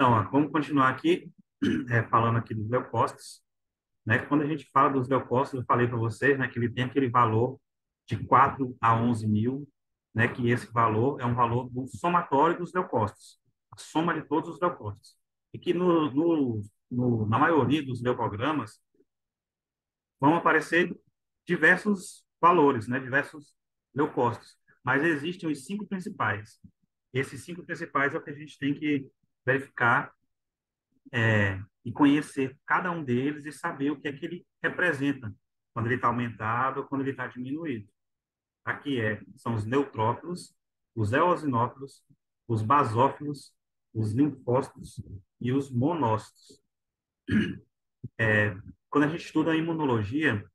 Então, ó, vamos continuar aqui, falando aqui dos leucócitos, né? Quando a gente fala dos leucócitos, eu falei para vocês, né, que ele tem aquele valor de 4 a 11 mil, né, que esse valor é um valor do somatório dos leucócitos, a soma de todos os leucócitos. E que na maioria dos leucogramas vão aparecer diversos valores, né, diversos leucócitos, mas existem os cinco principais. Esses cinco principais é o que a gente tem que verificar e conhecer cada um deles e saber o que é que ele representa, quando ele está aumentado ou quando ele está diminuído. Aqui são os neutrófilos, os eosinófilos, os basófilos, os linfócitos e os monócitos. Quando a gente estuda a imunologia,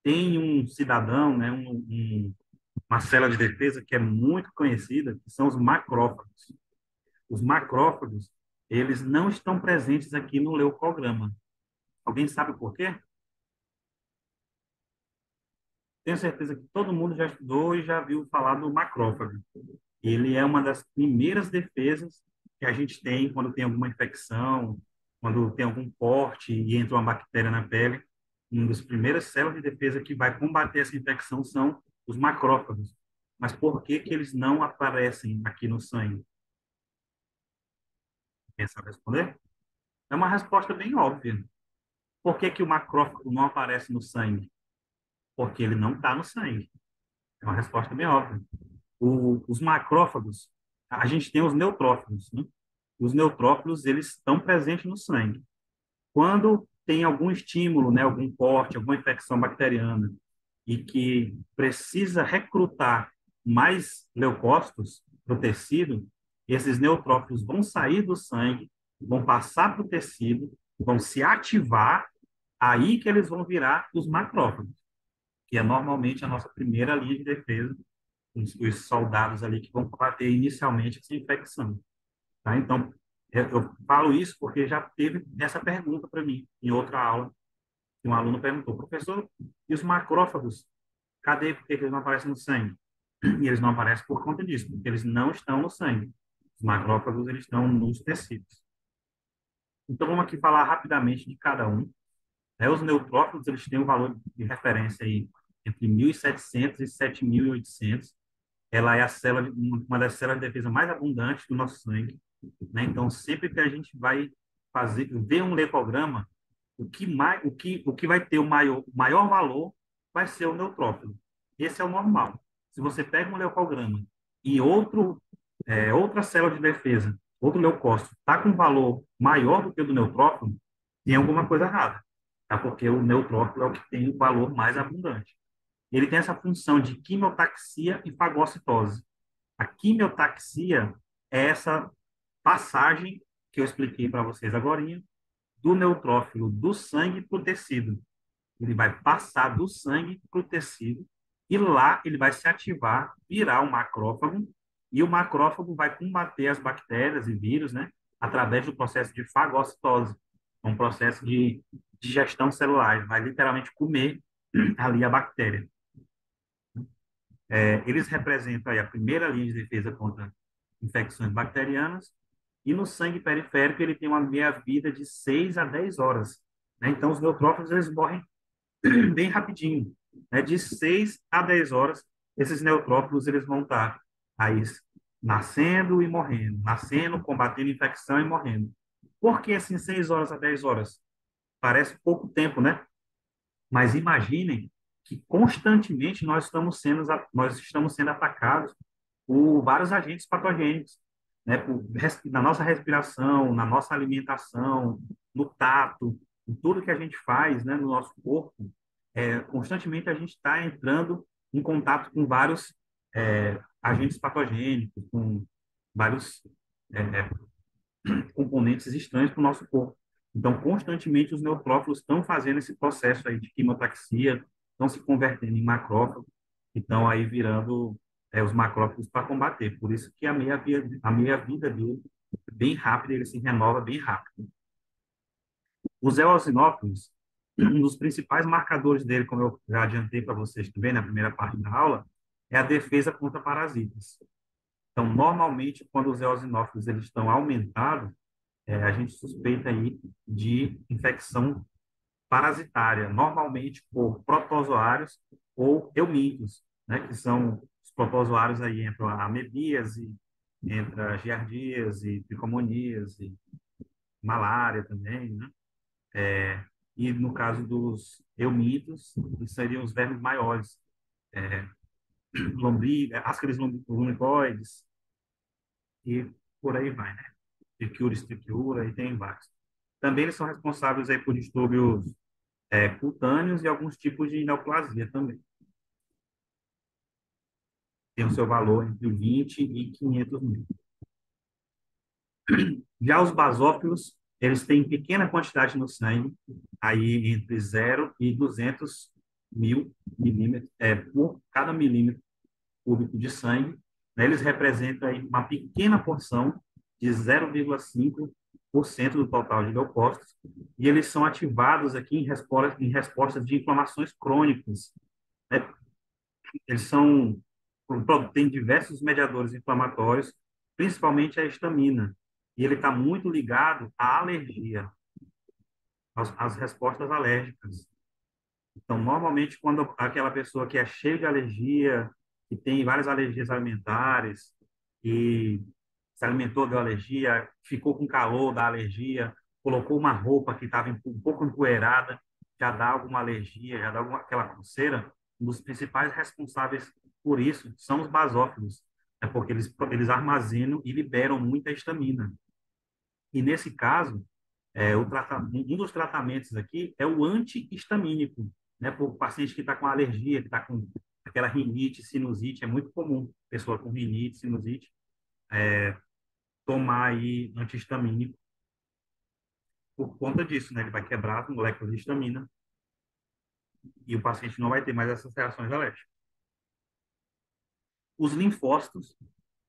tem um cidadão, né, uma célula de defesa que é muito conhecida, que são os macrófagos. Os macrófagos, eles não estão presentes aqui no leucograma. Alguém sabe por quê? Tenho certeza que todo mundo já estudou e já viu falar do macrófago. Ele é uma das primeiras defesas que a gente tem quando tem alguma infecção, quando tem algum corte e entra uma bactéria na pele. Uma das primeiras células de defesa que vai combater essa infecção são os macrófagos. Mas por que que eles não aparecem aqui no sangue? Quer saber responder? É uma resposta bem óbvia. Por que que o macrófago não aparece no sangue? Porque ele não está no sangue. É uma resposta bem óbvia. Os macrófagos, a gente tem os neutrófilos, né? Os neutrófilos, eles estão presentes no sangue. Quando tem algum estímulo, né, algum corte, alguma infecção bacteriana, e que precisa recrutar mais leucócitos para o tecido, esses neutrófilos vão sair do sangue, vão passar para o tecido, vão se ativar, aí que eles vão virar os macrófagos, que é normalmente a nossa primeira linha de defesa, os soldados ali que vão combater inicialmente essa infecção. Tá? Então, eu falo isso porque já teve essa pergunta para mim em outra aula, que um aluno perguntou, professor, e os macrófagos, cadê? Por que eles não aparecem no sangue? E eles não aparecem por conta disso, porque eles não estão no sangue. Os macrófagos, eles estão nos tecidos. Então, vamos aqui falar rapidamente de cada um. Os neutrófilos, eles têm um valor de referência aí entre 1.700 e 7.800. Ela é a célula, uma das células de defesa mais abundantes do nosso sangue, né? Então, sempre que a gente vai ver um leucograma, o que vai ter o maior valor vai ser o neutrófilo. Esse é o normal. Se você pega um leucograma e outra célula de defesa, outro leucócito, está com valor maior do que o do neutrófilo, tem alguma coisa errada, tá? Porque o neutrófilo é o que tem o valor mais abundante. Ele tem essa função de quimiotaxia e fagocitose. A quimiotaxia é essa passagem que eu expliquei para vocês agora, do neutrófilo do sangue para o tecido. Ele vai passar do sangue para o tecido e lá ele vai se ativar, virar um macrófago, e o macrófago vai combater as bactérias e vírus, né, através do processo de fagocitose, um processo de digestão celular. Ele vai literalmente comer ali a bactéria. Eles representam aí a primeira linha de defesa contra infecções bacterianas, e no sangue periférico ele tem uma meia-vida de 6 a 10 horas. Né? Então, os neutrófilos eles morrem bem rapidinho. Né? De 6 a 10 horas, esses neutrófilos eles vão estar aí nascendo e morrendo, nascendo, combatendo infecção e morrendo. Por que assim 6 horas a 10 horas? Parece pouco tempo, né? Mas imaginem que constantemente nós estamos sendo atacados por vários agentes patogênicos, né? Na nossa respiração, na nossa alimentação, no tato, em tudo que a gente faz, né, no nosso corpo, constantemente a gente está entrando em contato com vários agentes patogênicos, com vários é, componentes estranhos para o nosso corpo. Então, constantemente os neutrófilos estão fazendo esse processo aí de quimiotaxia, estão se convertendo em macrófagos, e estão aí virando os macrófagos para combater. Por isso que a meia-vida dele é bem rápida, ele se renova bem rápido. Os eosinófilos, um dos principais marcadores dele, como eu já adiantei para vocês também na primeira parte da aula, é a defesa contra parasitas. Então, normalmente, quando os eosinófilos eles estão aumentados, a gente suspeita aí de infecção parasitária, normalmente por protozoários ou eumíntios, né, que são os protozoários aí entram a amebíase, entra a giardíase, tricomoníase, malária também, né? E no caso dos eumíntios, seriam os vermes maiores, lombriga, ascaris lumbricoides e por aí vai, né? Trichiura, estrichiura e tem vários. Também eles são responsáveis aí por distúrbios cutâneos e alguns tipos de neoplasia também. Tem o seu valor entre 20 e 500 mil. Já os basófilos, eles têm pequena quantidade no sangue, aí entre 0 e 200 mil milímetros, por cada milímetro cúbico de sangue. Né? Eles representam aí uma pequena porção de 0,5% do total de leucócitos, e eles são ativados aqui em resposta de inflamações crônicas. Né? Eles têm diversos mediadores inflamatórios, principalmente a histamina, e ele está muito ligado à alergia, às respostas alérgicas. Então, normalmente, quando aquela pessoa que é cheia de alergia, que tem várias alergias alimentares, e se alimentou da alergia, ficou com calor da alergia, colocou uma roupa que estava um pouco empoeirada, já dá alguma alergia, já dá aquela coceira, um dos principais responsáveis por isso são os basófilos, porque eles armazenam e liberam muita histamina. E nesse caso, um dos tratamentos aqui é o antihistamínico, né? Para o paciente que está com alergia, que está com aquela rinite, sinusite, é muito comum, pessoa com rinite, sinusite, tomar aí antihistamínico por conta disso, né? Ele vai quebrar as moléculas de histamina e o paciente não vai ter mais essas reações alérgicas. Os linfócitos,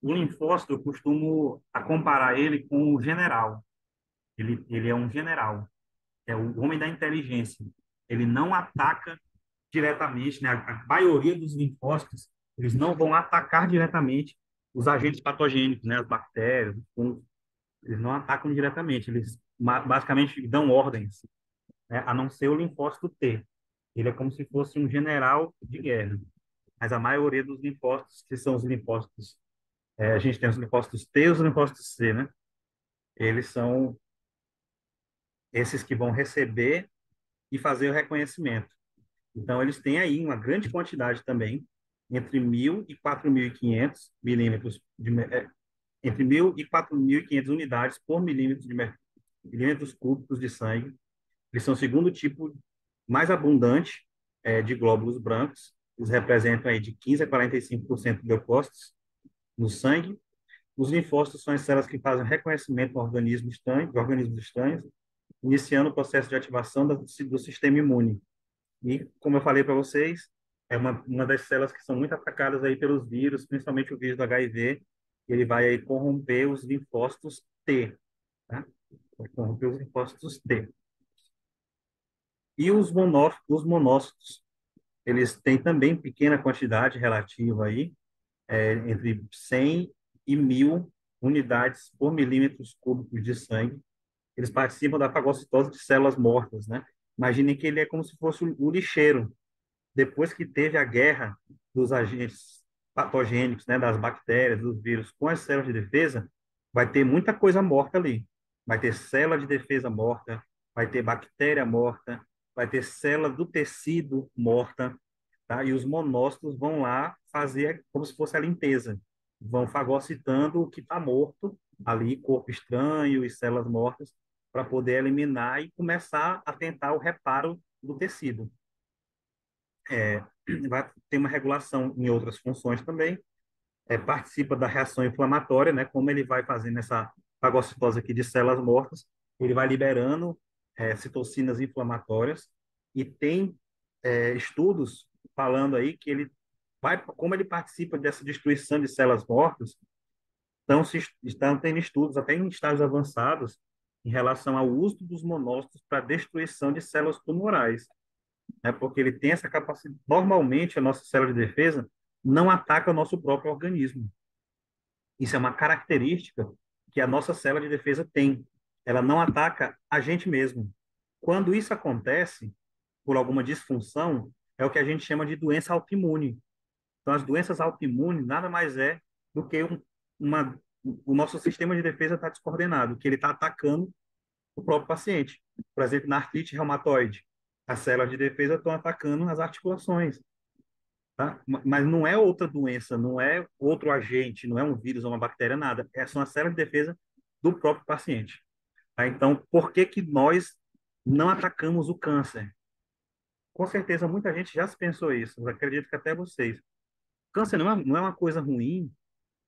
o linfócito eu costumo comparar ele com o general. Ele é um general, é o homem da inteligência. Ele não ataca diretamente, né? A maioria dos linfócitos, eles não vão atacar diretamente os agentes patogênicos, né? As bactérias, os fungos, eles não atacam diretamente, eles basicamente dão ordens, né? A não ser o linfócito T. Ele é como se fosse um general de guerra. Mas a maioria dos linfócitos, que são os linfócitos, a gente tem os linfócitos T e os linfócitos C, né? Eles são esses que vão receber e fazer o reconhecimento. Então, eles têm aí uma grande quantidade também, entre 1.000 e 4.500 milímetros, entre 1.000 e 4.500 unidades por milímetros cúbicos de sangue. Eles são o segundo tipo mais abundante de glóbulos brancos. Eles representam aí de 15 a 45% de leucócitos no sangue. Os linfócitos são as células que fazem reconhecimento de organismos estranhos, iniciando o processo de ativação do sistema imune. E, como eu falei para vocês, é uma das células que são muito atacadas aí pelos vírus, principalmente o vírus do HIV. Ele vai aí corromper os linfócitos T, tá? Vai corromper os linfócitos T. E os monócitos, eles têm também pequena quantidade relativa aí, entre 100 e 1.000 unidades por milímetros cúbicos de sangue. Eles participam da fagocitose de células mortas, né? Imaginem que ele é como se fosse o lixeiro. Depois que teve a guerra dos agentes patogênicos, né, das bactérias, dos vírus com as células de defesa, vai ter muita coisa morta ali. Vai ter célula de defesa morta, vai ter bactéria morta, vai ter célula do tecido morta, tá? E os monócitos vão lá fazer como se fosse a limpeza. Vão fagocitando o que está morto ali, corpo estranho e células mortas, para poder eliminar e começar a tentar o reparo do tecido. É, vai ter uma regulação em outras funções também, participa da reação inflamatória, né? Como ele vai fazendo essa fagocitose aqui de células mortas, ele vai liberando citocinas inflamatórias e tem estudos falando aí que ele vai, como ele participa dessa destruição de células mortas, estão tendo estudos até em estágios avançados em relação ao uso dos monócitos para destruição de células tumorais, né? Porque ele tem essa capacidade. Normalmente, a nossa célula de defesa não ataca o nosso próprio organismo. Isso é uma característica que a nossa célula de defesa tem. ela não ataca a gente mesmo. Quando isso acontece, por alguma disfunção, é o que a gente chama de doença autoimune. Então, as doenças autoimunes nada mais é do que o nosso sistema de defesa está descoordenado, que ele está atacando o próprio paciente. Por exemplo, na artrite reumatoide, as células de defesa estão atacando as articulações, tá? Mas não é outra doença, não é outro agente, não é um vírus ou uma bactéria, nada. São as células de defesa do próprio paciente. Tá? Então, por que que nós não atacamos o câncer? Com certeza, muita gente já se pensou isso. Eu acredito que até vocês. Câncer não é uma coisa ruim,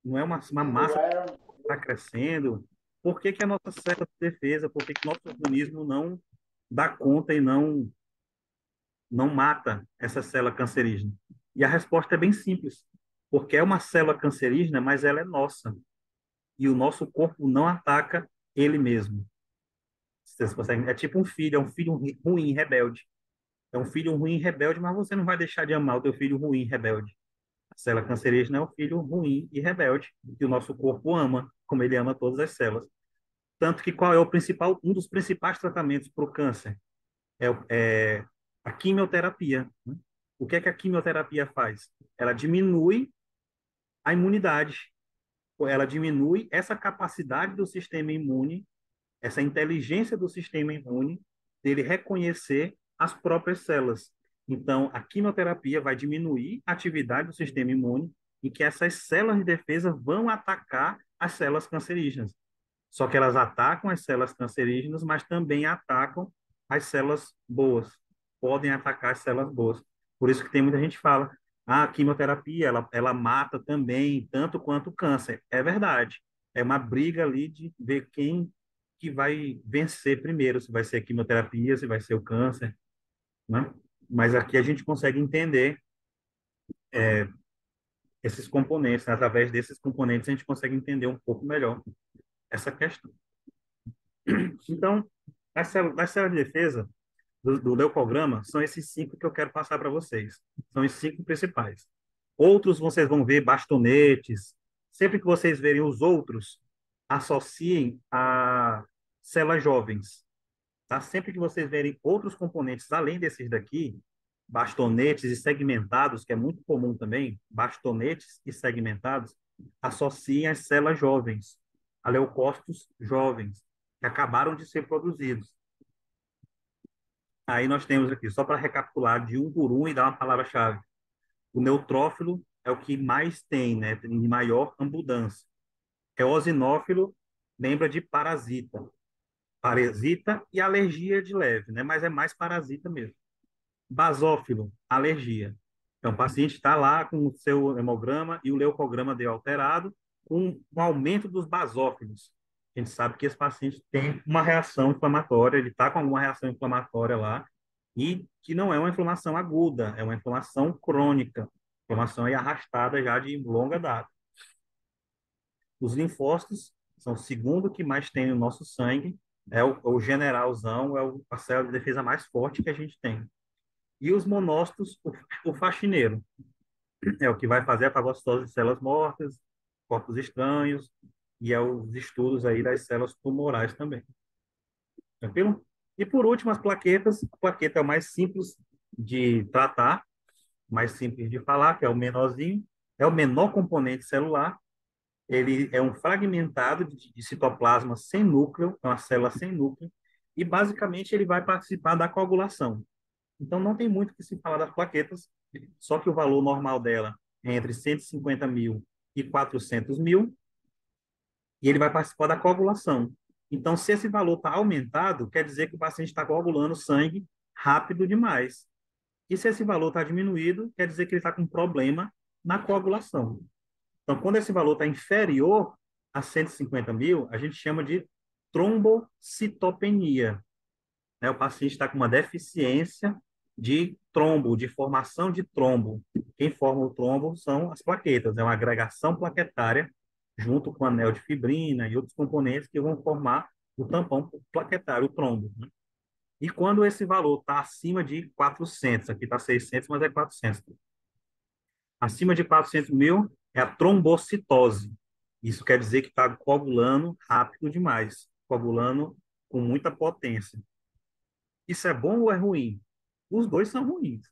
não é uma massa que está crescendo. Por que que a nossa célula de defesa, por que que nosso organismo não dá conta e não mata essa célula cancerígena? E a resposta é bem simples, porque é uma célula cancerígena, mas ela é nossa. E o nosso corpo não ataca ele mesmo. Vocês conseguem? É tipo um filho, é um filho ruim, rebelde. É um filho ruim, rebelde, mas você não vai deixar de amar o teu filho ruim, rebelde. A célula cancerígena é um filho ruim e rebelde, que o nosso corpo ama, como ele ama todas as células. Tanto que qual é um dos principais tratamentos para o câncer? É a quimioterapia, né? O que é que a quimioterapia faz? Ela diminui a imunidade, ela diminui essa capacidade do sistema imune, essa inteligência do sistema imune, dele reconhecer as próprias células. Então, a quimioterapia vai diminuir a atividade do sistema imune e que essas células de defesa vão atacar as células cancerígenas. Só que elas atacam as células cancerígenas, mas também atacam as células boas. Podem atacar as células boas. Por isso que tem muita gente que fala, a quimioterapia, ela mata também, tanto quanto o câncer. É verdade. É uma briga ali de ver quem que vai vencer primeiro, se vai ser a quimioterapia, se vai ser o câncer, né? Mas aqui a gente consegue entender esses componentes, né? Através desses componentes a gente consegue entender um pouco melhor essa questão. Então, as células de defesa do leucograma são esses cinco que eu quero passar para vocês. São os cinco principais. Outros vocês vão ver bastonetes. Sempre que vocês verem os outros, associem a células jovens. Tá? Sempre que vocês verem outros componentes além desses daqui, bastonetes e segmentados, que é muito comum também, bastonetes e segmentados, associem as células jovens, a leucócitos jovens, que acabaram de ser produzidos. Aí nós temos aqui, só para recapitular de um por um e dar uma palavra-chave. O neutrófilo é o que mais tem, né, em maior abundância. Eosinófilo lembra de parasita. Parasita e alergia de leve, né, mas é mais parasita mesmo. Basófilo, alergia. Então, o paciente está lá com o seu hemograma e o leucograma deu alterado, com um aumento dos basófilos. A gente sabe que esse paciente tem uma reação inflamatória, ele está com alguma reação inflamatória lá, e que não é uma inflamação aguda, é uma inflamação crônica, inflamação aí arrastada já de longa data. Os linfócitos são o segundo que mais tem no nosso sangue, é o generalzão, a célula de defesa mais forte que a gente tem. E os monócitos, o faxineiro, é o que vai fazer a fagocitose de células mortas, corpos estranhos, e é os estudos aí das células tumorais também. Tranquilo? E por último, as plaquetas. A plaqueta é o mais simples de tratar, mais simples de falar, que é o menorzinho, é o menor componente celular, ele é um fragmentado de citoplasma sem núcleo, é uma célula sem núcleo, e basicamente ele vai participar da coagulação. Então, não tem muito o que se falar das plaquetas, só que o valor normal dela é entre 150 mil e 400 mil, e ele vai participar da coagulação. Então, se esse valor está aumentado, quer dizer que o paciente está coagulando sangue rápido demais. E se esse valor está diminuído, quer dizer que ele está com problema na coagulação. Então, quando esse valor está inferior a 150 mil, a gente chama de trombocitopenia, né? O paciente está com uma deficiência de trombo, de formação de trombo. Quem forma o trombo são as plaquetas, é uma agregação plaquetária junto com anel de fibrina e outros componentes que vão formar o tampão plaquetário, o trombo, né? E quando esse valor está acima de 400, aqui está 600, mas é 400. Acima de 400 mil é a trombocitose. Isso quer dizer que está coagulando rápido demais, coagulando com muita potência. Isso é bom ou é ruim? Os dois são ruins.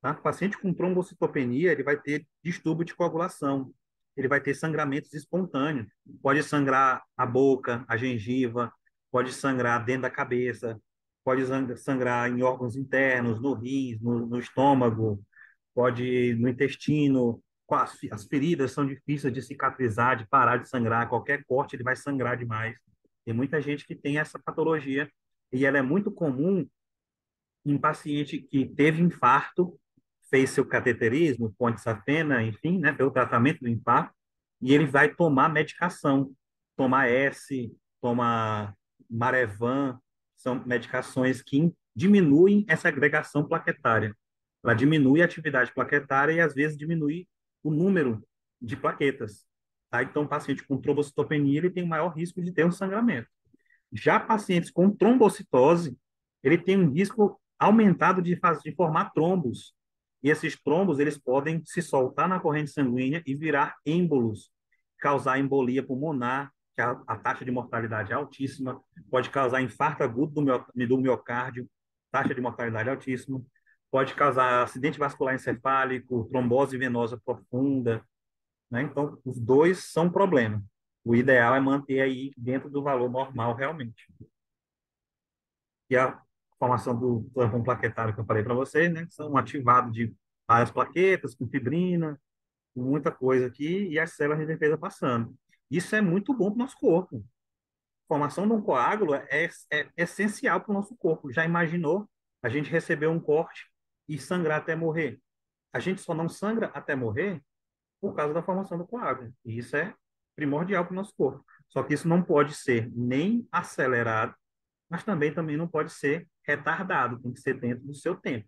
Tá? O paciente com trombocitopenia, ele vai ter distúrbio de coagulação, ele vai ter sangramentos espontâneos. Pode sangrar a boca, a gengiva, pode sangrar dentro da cabeça, pode sangrar em órgãos internos, no rins, no estômago, pode no intestino. As feridas são difíceis de cicatrizar, de parar de sangrar. Qualquer corte, ele vai sangrar demais. Tem muita gente que tem essa patologia e ela é muito comum em paciente que teve infarto, fez seu cateterismo, ponte safena, enfim, né, pelo tratamento do infarto, e ele vai tomar medicação, tomar S, tomar Marevan, são medicações que diminuem essa agregação plaquetária. Ela diminui a atividade plaquetária e, às vezes, diminui o número de plaquetas. Tá? Então, o paciente com trombocitopenia, ele tem o maior risco de ter um sangramento. Já pacientes com trombocitose, ele tem um risco aumentado de formar trombos. E esses trombos, eles podem se soltar na corrente sanguínea e virar êmbolos, causar embolia pulmonar, que a taxa de mortalidade é altíssima, pode causar infarto agudo do miocárdio, taxa de mortalidade altíssima, pode causar acidente vascular encefálico, trombose venosa profunda, né? Então, os dois são problema. O ideal é manter aí dentro do valor normal realmente. E a formação do tampão plaquetário que eu falei para vocês, né? São ativados de várias plaquetas, com fibrina, com muita coisa aqui, e as células de defesa passando. Isso é muito bom para o nosso corpo. A formação de um coágulo é essencial para o nosso corpo. Já imaginou a gente receber um corte e sangrar até morrer? A gente só não sangra até morrer por causa da formação do coágulo. E isso é primordial para o nosso corpo. Só que isso não pode ser nem acelerado, mas também não pode ser retardado, tem que ser dentro do seu tempo.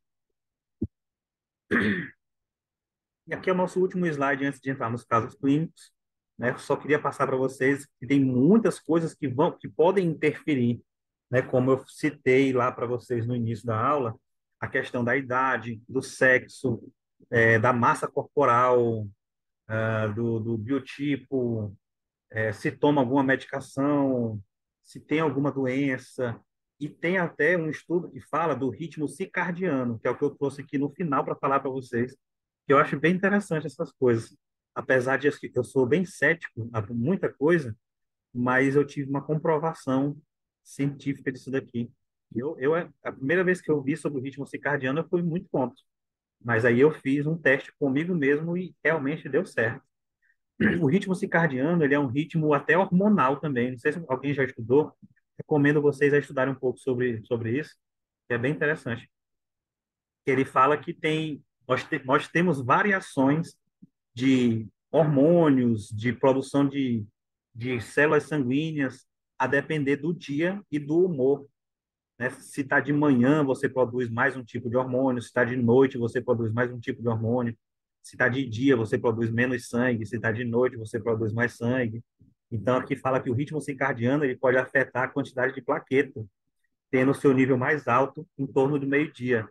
E aqui é o nosso último slide antes de entrar nos casos clínicos, né? Só queria passar para vocês que tem muitas coisas que podem interferir, né? Como eu citei lá para vocês no início da aula, a questão da idade, do sexo, da massa corporal, do biotipo, se toma alguma medicação, se tem alguma doença. E tem até um estudo que fala do ritmo circadiano, que é o que eu trouxe aqui no final para falar para vocês, que eu acho bem interessante essas coisas. Apesar de eu sou bem cético a muita coisa, mas eu tive uma comprovação científica disso daqui. A primeira vez que eu vi sobre o ritmo circadiano, eu fui muito contra. Mas aí eu fiz um teste comigo mesmo e realmente deu certo. O ritmo circadiano, ele é um ritmo até hormonal também. Não sei se alguém já estudou. Recomendo vocês a estudarem um pouco sobre isso, que é bem interessante. Ele fala que nós temos variações de hormônios, de produção de células sanguíneas, a depender do dia e do humor, né? Se está de manhã, você produz mais um tipo de hormônio, se está de noite, você produz mais um tipo de hormônio, se está de dia, você produz menos sangue, se está de noite, você produz mais sangue. Então, aqui fala que o ritmo circadiano ele pode afetar a quantidade de plaqueta, tendo o seu nível mais alto em torno do meio-dia.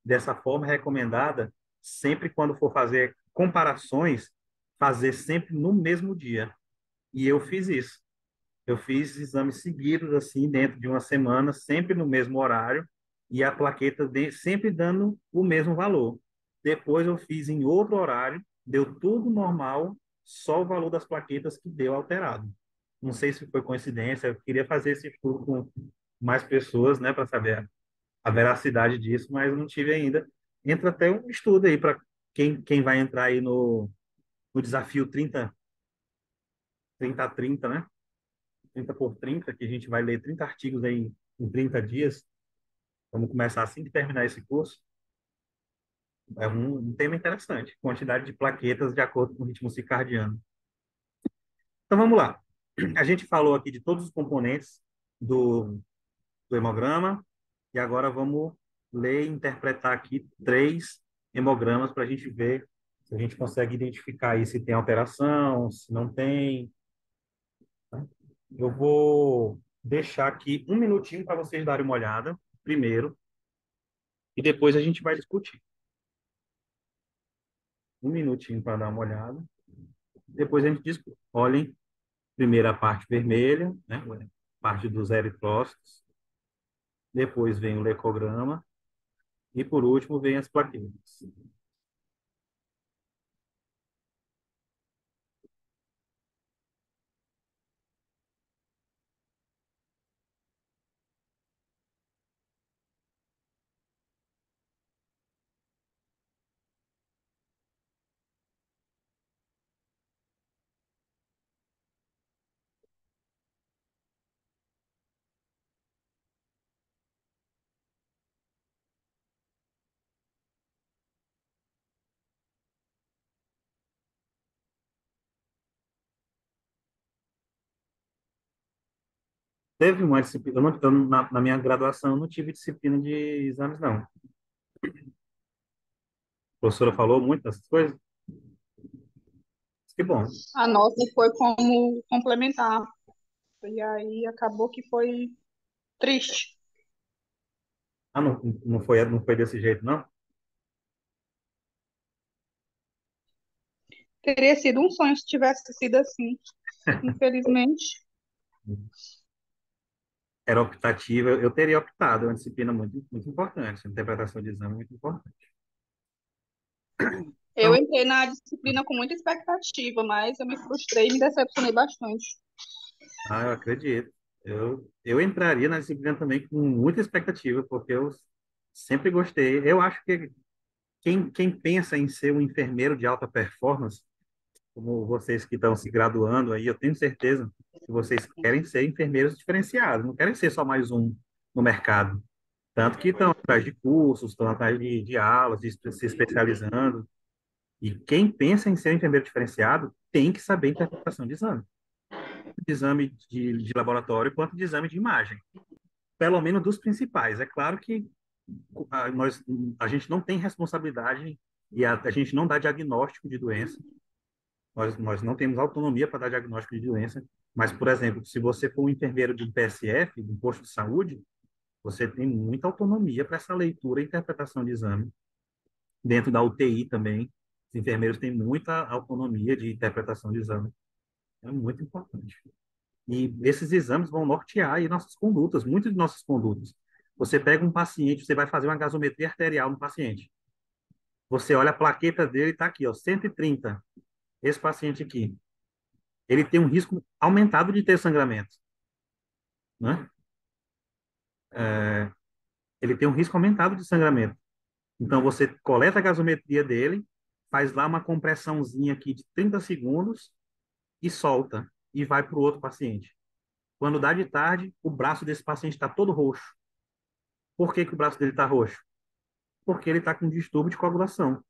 Dessa forma, é recomendada, sempre quando for fazer comparações, fazer sempre no mesmo dia. E eu fiz isso. Eu fiz exames seguidos, assim, dentro de uma semana, sempre no mesmo horário, e a plaqueta sempre dando o mesmo valor. Depois eu fiz em outro horário, deu tudo normal, só o valor das plaquetas que deu alterado. Não sei se foi coincidência, eu queria fazer esse estudo com mais pessoas, né, para saber a veracidade disso, mas não tive ainda. Entra até um estudo aí para quem vai entrar aí no desafio 30 né? 30 por 30 que a gente vai ler 30 artigos aí em 30 dias. Vamos começar assim que terminar esse curso. É um tema interessante, quantidade de plaquetas de acordo com o ritmo circadiano. Então vamos lá. A gente falou aqui de todos os componentes do hemograma e agora vamos ler e interpretar aqui 3 hemogramas para a gente ver se a gente consegue identificar aí se tem alteração, se não tem. Eu vou deixar aqui um minutinho para vocês darem uma olhada primeiro e depois a gente vai discutir. Um minutinho para dar uma olhada. Depois a gente discute. Olhem, primeira parte vermelha, né? parte dos eritrócitos, depois vem o leucograma e, por último, vem as plaquetas. Teve uma disciplina, na minha graduação, eu não tive disciplina de exames, não. A professora falou muito dessas coisas? Que bom. A nossa foi como complementar. E aí acabou que foi triste. Ah, não foi desse jeito, não? Teria sido um sonho se tivesse sido assim. Infelizmente, Era optativa, eu teria optado, é uma disciplina muito importante, a interpretação de exame é muito importante. eu Então, entrei na disciplina com muita expectativa, mas eu me frustrei e me decepcionei bastante. eu acredito. Eu entraria na disciplina também com muita expectativa, porque eu sempre gostei. Eu acho que quem pensa em ser um enfermeiro de alta performance, como vocês que estão se graduando aí, eu tenho certeza que vocês querem ser enfermeiros diferenciados, não querem ser só mais um no mercado. Tanto que estão atrás de cursos, estão atrás de aulas, se especializando. E quem pensa em ser um enfermeiro diferenciado tem que saber interpretação de exame. De exame de laboratório quanto de exame de imagem. Pelo menos dos principais. É claro que a gente não tem responsabilidade e a gente não dá diagnóstico de doença. Nós não temos autonomia para dar diagnóstico de doença. Mas, por exemplo, se você for um enfermeiro de um PSF, de um posto de saúde, você tem muita autonomia para essa leitura e interpretação de exame. Dentro da UTI também, os enfermeiros têm muita autonomia de interpretação de exame. É muito importante. E esses exames vão nortear aí nossas condutas, muitas de nossas condutas. Você pega um paciente, você vai fazer uma gasometria arterial no paciente. Você olha a plaqueta dele, está aqui, ó, 130. Esse paciente aqui, ele tem um risco aumentado de ter sangramento, né? Ele tem um risco aumentado de sangramento. Então, você coleta a gasometria dele, faz lá uma compressãozinha aqui de 30 segundos e solta, e vai para o outro paciente. Quando dá de tarde, o braço desse paciente está todo roxo. Por que que o braço dele está roxo? Porque ele está com distúrbio de coagulação.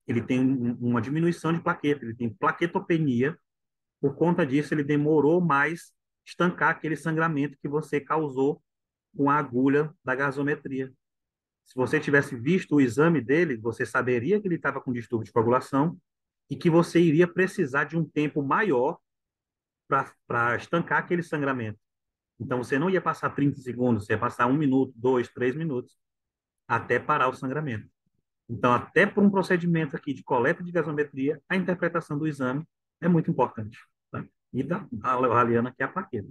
Ele tem uma diminuição de plaqueta, ele tem plaquetopenia. Por conta disso, ele demorou mais estancar aquele sangramento que você causou com a agulha da gasometria. Se você tivesse visto o exame dele, você saberia que ele estava com distúrbio de coagulação e que você iria precisar de um tempo maior para estancar aquele sangramento. Então, você não ia passar 30 segundos, você ia passar 1 minuto, 2, 3 minutos, até parar o sangramento. Então, até por um procedimento aqui de coleta de gasometria, a interpretação do exame é muito importante. Tá? E da a Liana, que é a plaqueta.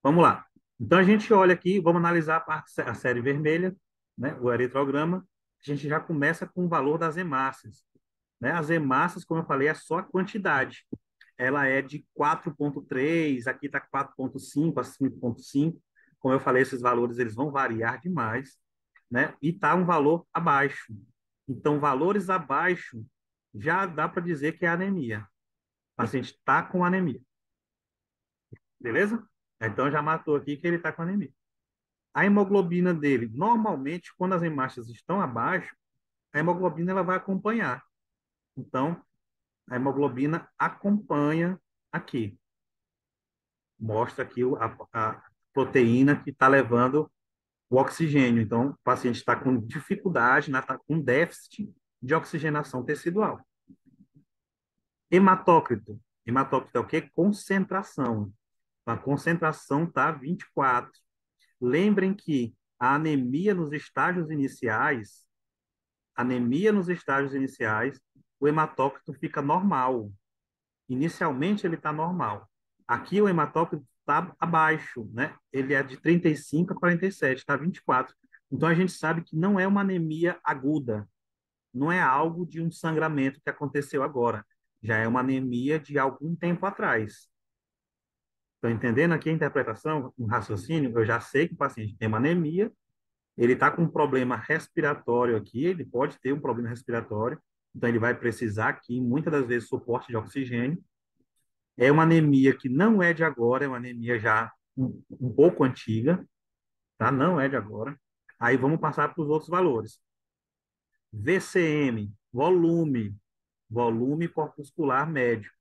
Vamos lá. Então, a gente olha aqui, vamos analisar a série vermelha, né, o eritrograma. A gente já começa com o valor das hemácias. Né? As hemácias, como eu falei, é só a quantidade. Ela é de 4,3, aqui está 4,5 a 5,5. Como eu falei, esses valores eles vão variar demais, né? E está um valor abaixo. Então, valores abaixo já dá para dizer que é anemia. O paciente está com anemia, beleza? Então, já matou aqui que ele está com anemia. A hemoglobina dele, normalmente, quando as hemácias estão abaixo, a hemoglobina ela vai acompanhar. Então, a hemoglobina acompanha aqui. Mostra aqui a proteína que está levando o oxigênio. Então, o paciente está com dificuldade, está com déficit de oxigenação tecidual. Hematócrito. Hematócrito é o quê? Concentração. A concentração está 24. Lembrem que a anemia nos estágios iniciais, o hematócrito fica normal. Inicialmente ele está normal. Aqui o hematócrito está abaixo, né? Ele é de 35 a 47, está 24. Então, a gente sabe que não é uma anemia aguda, não é algo de um sangramento que aconteceu agora, já é uma anemia de algum tempo atrás. Estou entendendo aqui a interpretação, o raciocínio? Eu já sei que o paciente tem uma anemia, ele está com um problema respiratório aqui, ele pode ter um problema respiratório, então ele vai precisar aqui, muitas das vezes, suporte de oxigênio. É uma anemia que não é de agora, é uma anemia já um pouco antiga, tá? Não é de agora. Aí vamos passar para os outros valores. VCM, volume corpuscular médio.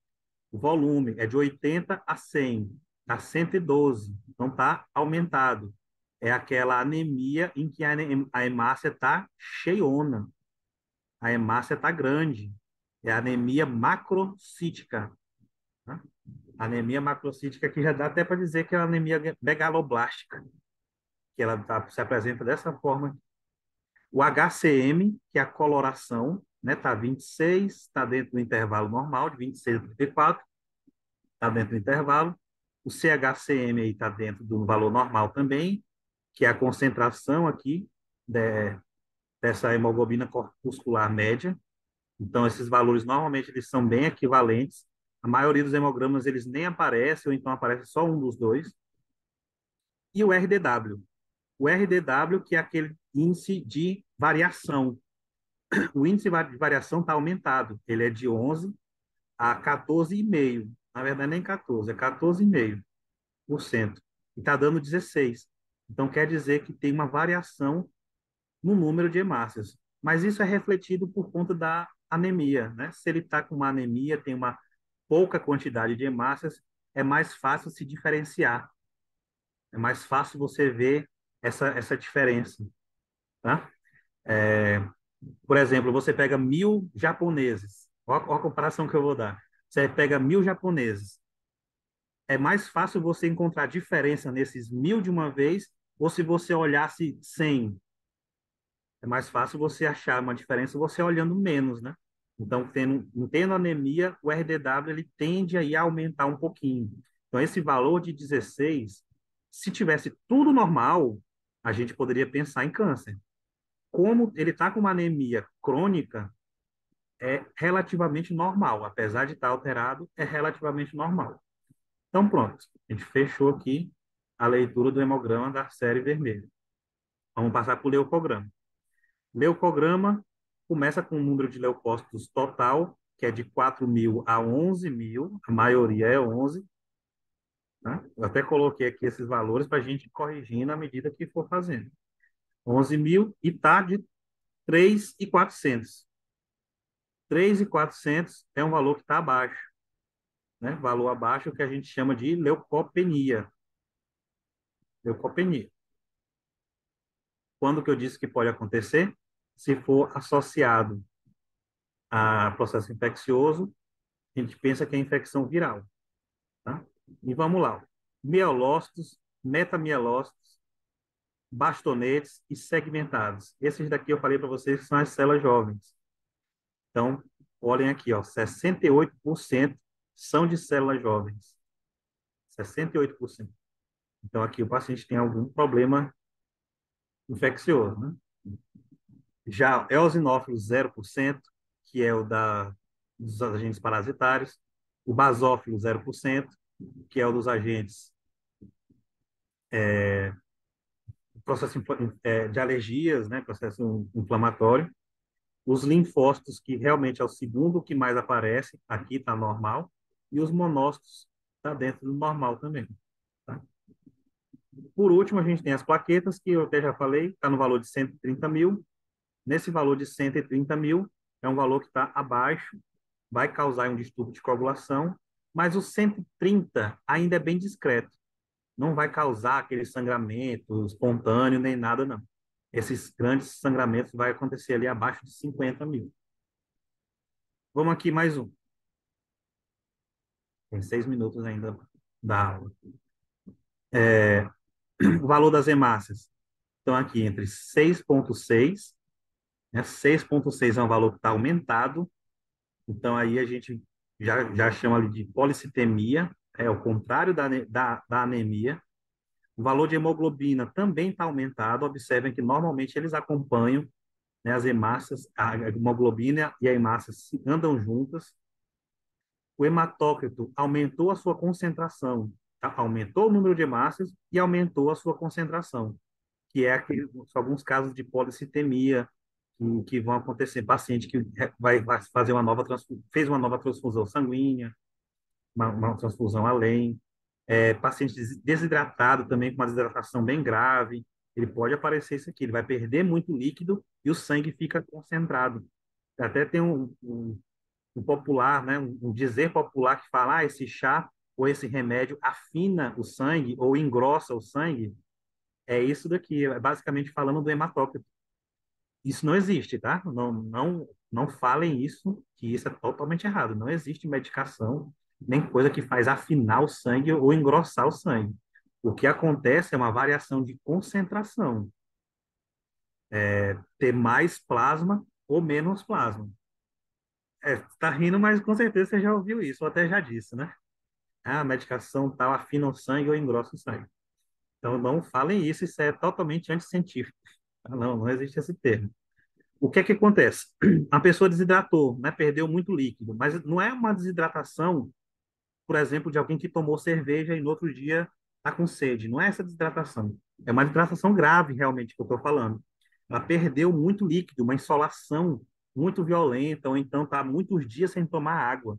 O volume é de 80 a 100, a 112, então está aumentado. É aquela anemia em que a hemácia está cheiona, a hemácia está grande. É a anemia macrocítica. Né? Anemia macrocítica que já dá até para dizer que é uma anemia megaloblástica, que ela se apresenta dessa forma. O HCM, que é a coloração, né, tá 26, está dentro do intervalo normal, de 26 a 34, está dentro do intervalo. O CHCM aí está dentro do valor normal também, que é a concentração aqui dessa hemoglobina corpuscular média. Então, esses valores normalmente eles são bem equivalentes. A maioria dos hemogramas eles nem aparecem, ou então aparece só um dos dois. E o RDW. O RDW, que é aquele índice de variação. O índice de variação está aumentado. Ele é de 11 a 14,5. Na verdade, nem 14, é 14,5%. E está dando 16. Então, quer dizer que tem uma variação no número de hemácias. Mas isso é refletido por conta da anemia, né? Se ele está com uma anemia, tem uma pouca quantidade de hemácias, é mais fácil se diferenciar. É mais fácil você ver essa diferença, tá? É, por exemplo, você pega 1.000 japoneses. Olha a comparação que eu vou dar. Você pega 1.000 japoneses. É mais fácil você encontrar diferença nesses 1.000 de uma vez, ou se você olhasse 100. É mais fácil você achar uma diferença você olhando menos, né? Então, tendo anemia, o RDW ele tende aí a aumentar um pouquinho. Então, esse valor de 16, se tivesse tudo normal, a gente poderia pensar em câncer. Como ele está com uma anemia crônica, é relativamente normal. Apesar de estar alterado, é relativamente normal. Então, pronto. A gente fechou aqui a leitura do hemograma da série vermelha. Vamos passar para o leucograma. Leucograma começa com o número de leucócitos total, que é de 4.000 a 11.000, a maioria é 11. Né? Eu até coloquei aqui esses valores para a gente corrigir na medida que for fazendo. 11.000 e está de 3.400. 3.400 é um valor que está abaixo, né? Valor abaixo é o que a gente chama de leucopenia. Leucopenia. Quando que eu disse que pode acontecer? Se for associado a processo infeccioso, a gente pensa que é infecção viral. Tá? E vamos lá. Mielócitos, metamielócitos, bastonetes e segmentados. Esses daqui eu falei para vocês que são as células jovens. Então, olhem aqui, ó, 68% são de células jovens. 68%. Então, aqui o paciente tem algum problema infeccioso, né? Já eosinófilo 0%, que é o dos agentes parasitários. O basófilo 0%, que é o dos agentes processo de alergias, né, processo inflamatório. Os linfócitos, que realmente é o segundo que mais aparece, aqui está normal. E os monócitos está dentro do normal também. Tá? Por último, a gente tem as plaquetas, que eu até já falei, está no valor de 130.000. Nesse valor de 130.000, é um valor que está abaixo, vai causar um distúrbio de coagulação, mas o 130 ainda é bem discreto. Não vai causar aquele sangramento espontâneo nem nada, não. Esses grandes sangramentos vai acontecer ali abaixo de 50.000. Vamos aqui mais um. Tem 6 minutos ainda da aula. O valor das hemácias estão aqui entre 6,6, né? 6,6 é um valor que está aumentado, então aí a gente já chama ali de policitemia, é o contrário da anemia. O valor de hemoglobina também está aumentado. Observem que normalmente eles acompanham, né, as hemácias, a hemoglobina e a hemácia andam juntas. O hematócrito aumentou a sua concentração, tá? Aumentou o número de hemácias e aumentou a sua concentração, que é alguns casos de policitemia que vão acontecer. Paciente que vai fazer fez uma nova transfusão sanguínea, uma transfusão além. Paciente desidratado também, com uma desidratação bem grave, ele pode aparecer isso aqui, ele vai perder muito líquido e o sangue fica concentrado. Até tem um popular, né, um dizer popular que fala, esse chá ou esse remédio afina o sangue ou engrossa o sangue. É isso daqui, é basicamente falando do hematócrito. Isso não existe, tá? Não falem isso, que isso é totalmente errado. Não existe medicação, nem coisa que faz afinar o sangue ou engrossar o sangue. O que acontece é uma variação de concentração, ter mais plasma ou menos plasma. Tá rindo, mas com certeza você já ouviu isso, ou até já disse, né? A medicação tal afina o sangue ou engrossa o sangue. Então, não falem isso, isso é totalmente anticientífico. Não existe esse termo. O que é que acontece? A pessoa desidratou, né? Perdeu muito líquido, mas não é uma desidratação, por exemplo, de alguém que tomou cerveja e no outro dia está com sede. Não é essa desidratação. É uma desidratação grave, realmente, que eu estou falando. Ela perdeu muito líquido, uma insolação muito violenta, ou então está muitos dias sem tomar água.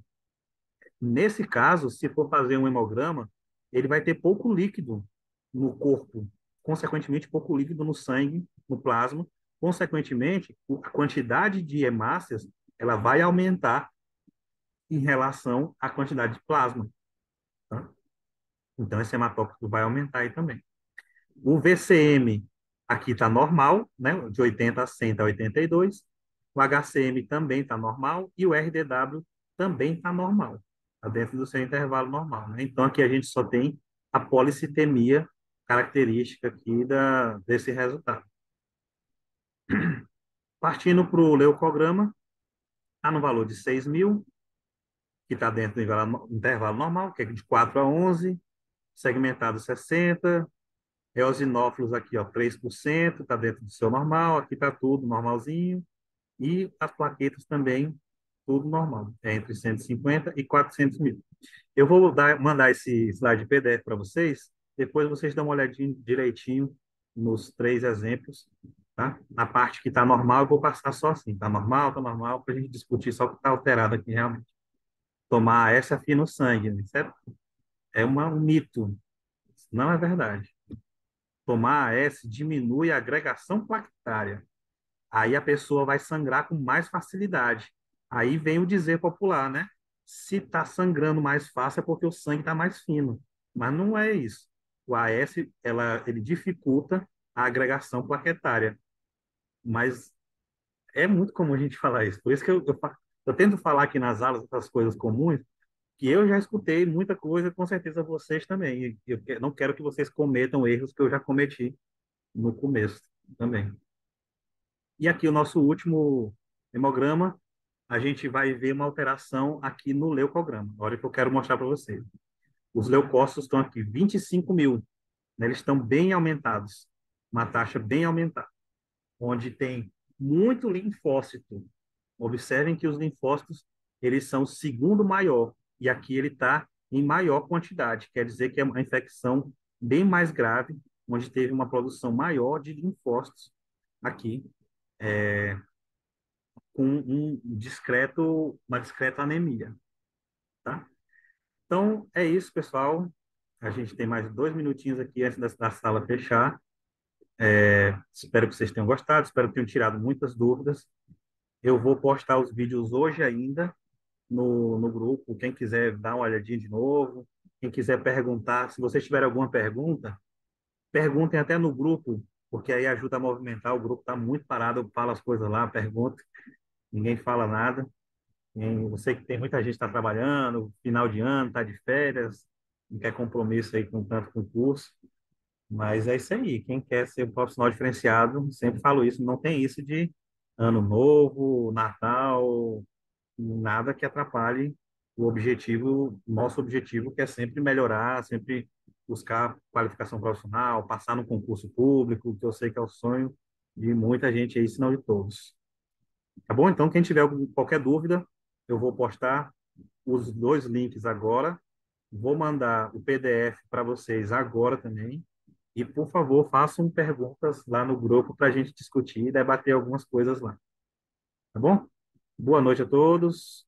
Nesse caso, se for fazer um hemograma, ele vai ter pouco líquido no corpo, consequentemente, pouco líquido no sangue, no plasma. Consequentemente, a quantidade de hemácias ela vai aumentar em relação à quantidade de plasma. Tá? Então, esse hematócrito vai aumentar aí também. O VCM aqui está normal, né? De 80 a 100 a 82. O HCM também está normal e o RDW também está normal. Está dentro do seu intervalo normal, né? Então, aqui a gente só tem a policitemia característica aqui desse resultado. Partindo para o leucograma, está no valor de 6.000, que está dentro do intervalo normal, que é de 4 a 11, segmentado 60, eosinófilos aqui, ó, 3%, está dentro do seu normal, aqui está tudo normalzinho, e as plaquetas também, tudo normal, é entre 150 e 400 mil. Eu vou mandar esse slide PDF para vocês, depois vocês dão uma olhadinha direitinho nos 3 exemplos, tá? Na parte que está normal, eu vou passar só assim, está normal, para a gente discutir só o que está alterado aqui realmente. Tomar essa afina no sangue, né? Isso um mito, não é verdade. Tomar AS diminui a agregação plaquetária. Aí a pessoa vai sangrar com mais facilidade. Aí vem o dizer popular, né? Se está sangrando mais fácil é porque o sangue está mais fino. Mas não é isso. O AS, ele dificulta a agregação plaquetária. Mas é muito comum a gente falar isso. Por isso que eu tento falar aqui nas aulas essas coisas comuns, que eu já escutei muita coisa, com certeza vocês também. E eu não quero que vocês cometam erros que eu já cometi no começo também. E aqui o nosso último hemograma, a gente vai ver uma alteração aqui no leucograma. Olha o que eu quero mostrar para vocês. Os leucócitos estão aqui, 25.000, né? Eles estão bem aumentados, uma taxa bem aumentada, onde tem muito linfócito. Observem que os linfócitos, eles são o segundo maior, e aqui ele está em maior quantidade, quer dizer que é uma infecção bem mais grave, onde teve uma produção maior de linfócitos aqui, com uma discreta anemia, tá? Então, é isso, pessoal. A gente tem mais 2 minutinhos aqui antes da sala fechar. Espero que vocês tenham gostado, espero que tenham tirado muitas dúvidas. Eu vou postar os vídeos hoje ainda no grupo. Quem quiser dar uma olhadinha de novo, quem quiser perguntar, se vocês tiverem alguma pergunta, perguntem até no grupo, porque aí ajuda a movimentar. O grupo está muito parado, eu falo as coisas lá, pergunto, ninguém fala nada. Eu sei que tem muita gente que está trabalhando, final de ano, está de férias, não quer compromisso aí com tanto concurso, mas é isso aí. Quem quer ser um profissional diferenciado, sempre falo isso, não tem isso de ano novo, Natal, nada que atrapalhe nosso objetivo que é sempre melhorar, sempre buscar qualificação profissional, passar no concurso público, que eu sei que é o sonho de muita gente aí, se não de todos. Tá bom? Então, quem tiver qualquer dúvida, eu vou postar os dois links agora. Vou mandar o PDF para vocês agora também. E, por favor, façam perguntas lá no grupo para a gente discutir e debater algumas coisas lá. Tá bom? Boa noite a todos.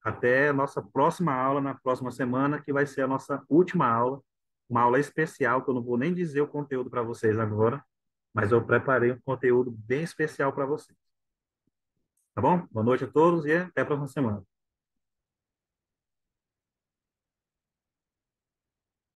Até a nossa próxima aula, na próxima semana, que vai ser a nossa última aula. Uma aula especial, que eu não vou nem dizer o conteúdo para vocês agora, mas eu preparei um conteúdo bem especial para vocês. Tá bom? Boa noite a todos e até a próxima semana.